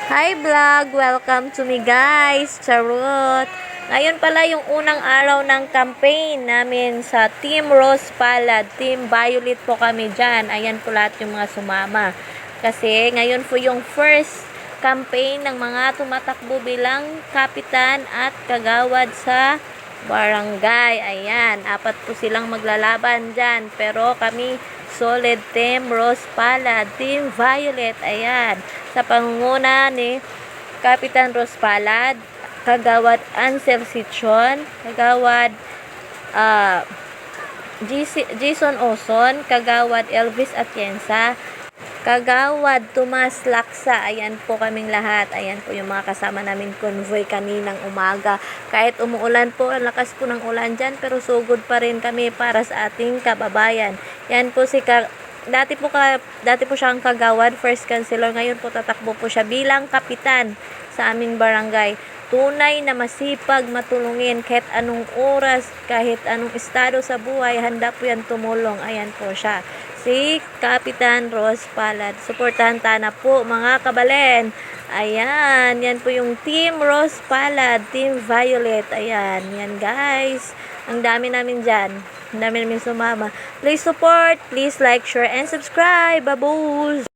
Hi vlog! Welcome to me guys! Charot! Ngayon pala yung unang araw ng campaign namin sa Team Rose Palad. Team Violet po kami dyan. Ayan po lahat yung mga sumama. Kasi ngayon po yung first campaign ng mga tumatakbo bilang kapitan at kagawad sa barangay. Ayan, apat po silang maglalaban dyan. Pero kami solid Team Rose Palad, Team Violet. Ayan, sa pangunguna ni Kapitan Rose Palad, Kagawad Ansel Sichon, Kagawad Jason Oson, Kagawad Elvis Atienza, Kagawad Tomas Laksa. Ayan po kaming lahat. Ayan po yung mga kasama namin convoy kaninang umaga. Kahit umuulan po, ang lakas po ng ulan dyan, pero sugod pa rin kami para sa ating kababayan. Yan po si dati po siyang kagawad, first councilor. Ngayon po tatakbo po siya bilang kapitan sa aming barangay. Tunay na masipag, matulungin kahit anong oras, kahit anong estado sa buhay, handa po yan tumulong. Ayan po siya, si Kapitan Rose Palad. Suportahan na po mga kabalen. Ayan, yan po yung Team Rose Palad, Team Violet. Ayan, yan guys. Ang dami namin dyan. Ang dami namin sumama. Please support, please like, share, and subscribe. Babush!